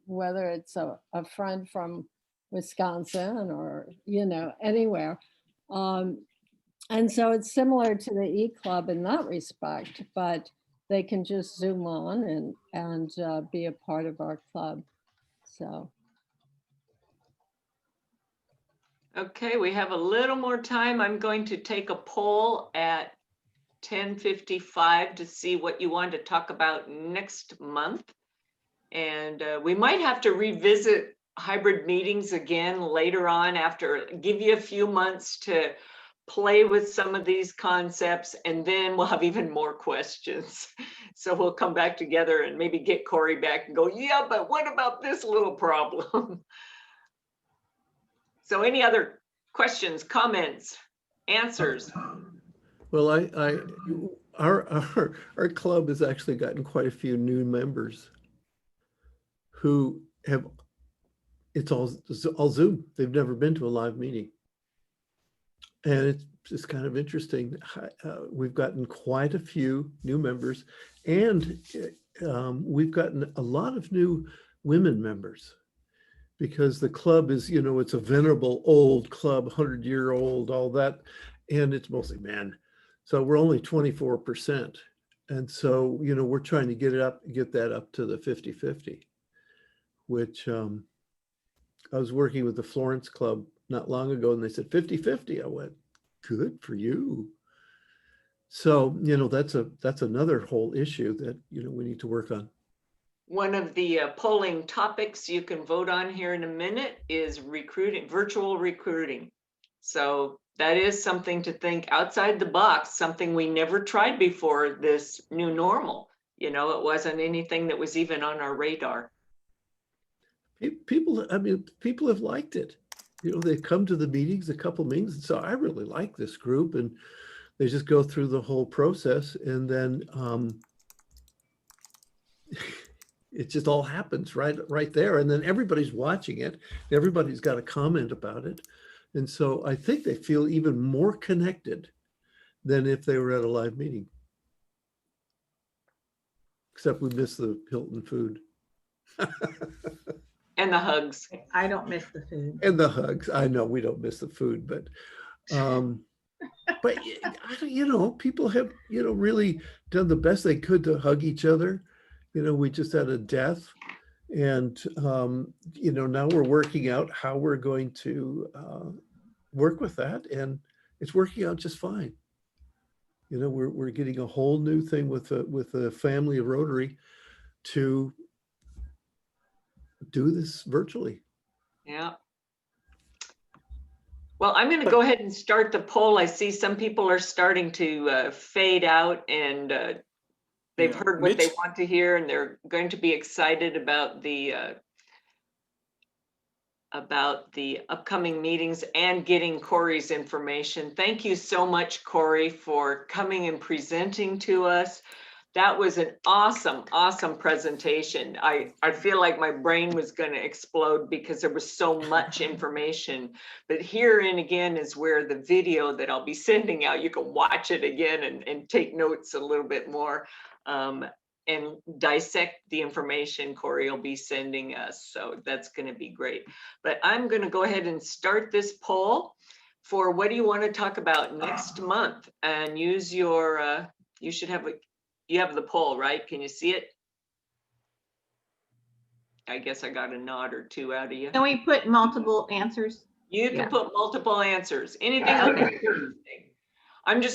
whether it's a friend from Wisconsin or, anywhere. And so it's similar to the E-Club in that respect, but they can just Zoom on and be a part of our club. So. Okay, we have a little more time. I'm going to take a poll at 10:55 to see what you want to talk about next month. And we might have to revisit hybrid meetings again later on give you a few months to play with some of these concepts, and then we'll have even more questions. So we'll come back together and maybe get Corey back and go, yeah, but what about this little problem? So any other questions, comments, answers? Well, our club has actually gotten quite a few new members who have, it's all Zoom. They've never been to a live meeting. And it's just kind of interesting. We've gotten quite a few new members, and we've gotten a lot of new women members, because the club is, you know, it's a venerable old club, 100-year-old, all that, and it's mostly men. So we're only 24%. And so, you know, we're trying to get that up to the 50-50, which I was working with the Florence Club not long ago, and they said 50-50. I went, good for you. So, you know, that's another whole issue that, you know, we need to work on. One of the polling topics you can vote on here in a minute is recruiting, virtual recruiting. So that is something to think outside the box, something we never tried before this new normal. You know, it wasn't anything that was even on our radar. People, I mean, people have liked it. You know, they come to the meetings, a couple meetings, and so I really like this group, and they just go through the whole process, and then it just all happens right there, and then everybody's watching it. Everybody's got a comment about it, and so I think they feel even more connected than if they were at a live meeting. Except we miss the Hilton food. And the hugs. I don't miss the food. And the hugs. I know we don't miss the food, but you know, people have, you know, really done the best they could to hug each other. You know, we just had a death, and you know, now we're working out how we're going to work with that, and it's working out just fine. You know, we're getting a whole new thing with the family of Rotary to do this virtually. Yeah. Well, I'm going to go ahead and start the poll. I see some people are starting to fade out, and they've heard what they want to hear, and they're going to be excited about the upcoming meetings and getting Corey's information. Thank you so much, Corey, for coming and presenting to us. That was an awesome, awesome presentation. I feel like my brain was going to explode because there was so much information. But herein again is where the video that I'll be sending out, you can watch it again and take notes a little bit more and dissect the information Corey will be sending us. So that's going to be great. But I'm going to go ahead and start this poll for what do you want to talk about next month, and use your, you should have you have the poll, right? Can you see it? I guess I got a nod or two out of you. Can we put multiple answers? You can put multiple answers. Anything else?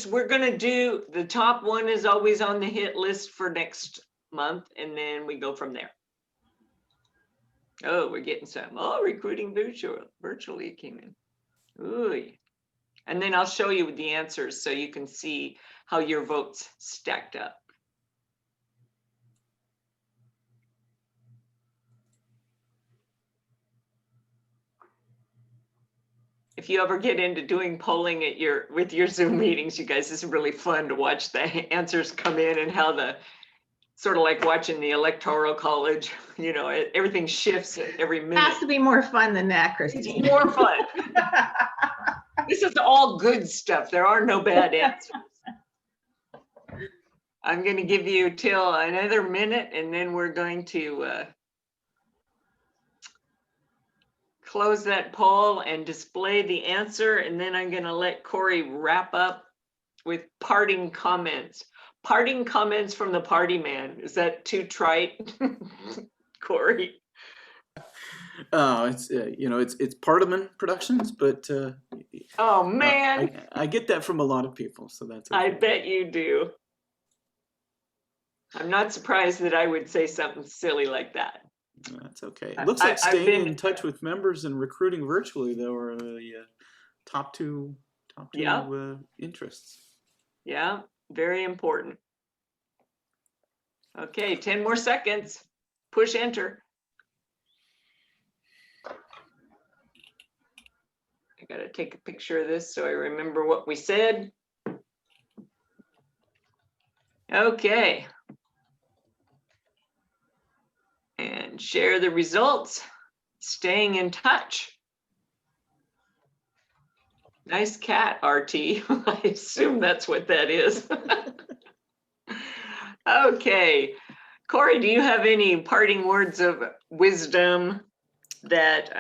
We're gonna do, the top one is always on the hit list for next month, and then we go from there. Oh, we're getting some. Oh, recruiting virtually came in. Ooh. And then I'll show you the answers so you can see how your votes stacked up. If you ever get into doing polling at with your Zoom meetings, you guys, it's really fun to watch the answers come in, and how the, sort of like watching the Electoral College, you know, everything shifts at every minute. Has to be more fun than that, Christine. It's more fun. This is all good stuff. There are no bad answers. I'm going to give you till another minute, and then we're going to close that poll and display the answer. And then I'm going to let Corey wrap up with parting comments. Parting comments from the party man. Is that too trite, Corey? It's you know, it's Parliament Productions, but oh man, I get that from a lot of people, so that's okay. I bet you do. I'm not surprised that I would say something silly like that. That's okay. It looks like staying in touch with members and recruiting virtually, though, are the top two interests. Yeah, very important. Okay, 10 more seconds. Push enter. I gotta take a picture of this so I remember what we said. Okay. And share the results. Staying in touch. Nice cat, RT. I assume that's what that is. Okay. Corey, do you have any parting words of wisdom that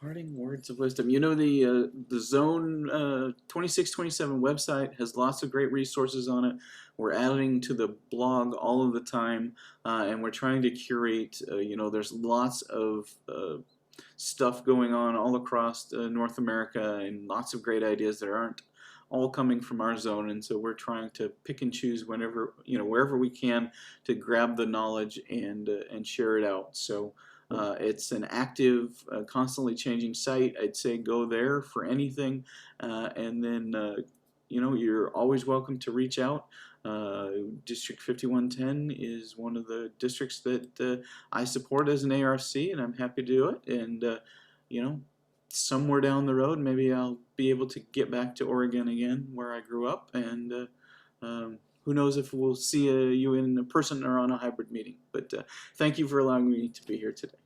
Parting words of wisdom. You know, the Zone 2627 website has lots of great resources on it. We're adding to the blog all of the time, and we're trying to curate. You know, there's lots of stuff going on all across North America, and lots of great ideas that aren't all coming from our zone. And so we're trying to pick and choose whenever, you know, wherever we can to grab the knowledge and share it out. So. It's an active, constantly changing site. I'd say go there for anything. And then, you know, you're always welcome to reach out. District 5110 is one of the districts that I support as an ARC, and I'm happy to do it. And, you know, somewhere down the road, maybe I'll be able to get back to Oregon again, where I grew up. And who knows if we'll see you in person or on a hybrid meeting. But thank you for allowing me to be here today.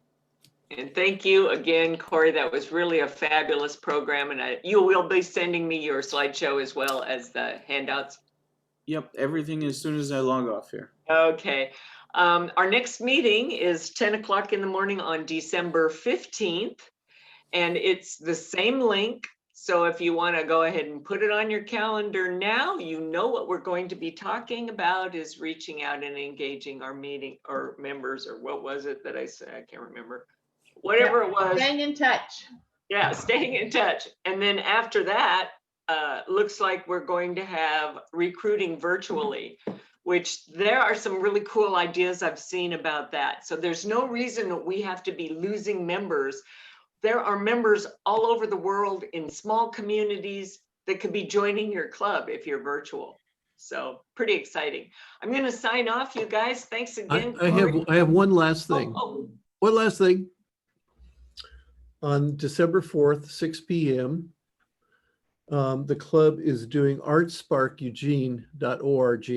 And thank you again, Corey. That was really a fabulous program. And you will be sending me your slideshow as well as the handouts. Yep, everything as soon as I log off here. Okay. Our next meeting is 10 o'clock in the morning on December 15th. And it's the same link. So if you want to go ahead and put it on your calendar now, you know what we're going to be talking about is reaching out and engaging our meeting or members, or what was it that I said? I can't remember. Whatever it was. Staying in touch. Yeah, staying in touch. And then after that, looks like we're going to have recruiting virtually, which there are some really cool ideas I've seen about that. So there's no reason that we have to be losing members. There are members all over the world in small communities that could be joining your club if you're virtual. So pretty exciting. I'm going to sign off, you guys. Thanks again. I have one last thing. Oh. One last thing. On December 4th, 6 p.m., the club is doing artsparkeugene.org,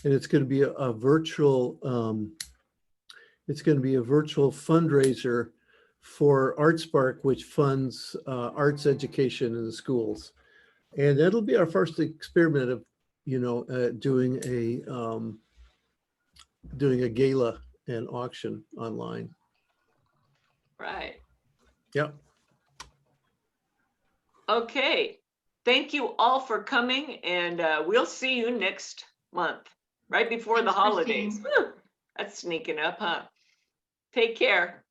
and it's going to be a virtual. It's going to be a virtual fundraiser for ArtSpark, which funds arts education in the schools, and that'll be our first experiment of, you know, doing a gala and auction online. Right. Yep. Okay. Thank you all for coming, and we'll see you next month, right before the holidays. Woo, that's sneaking up, huh? Take care.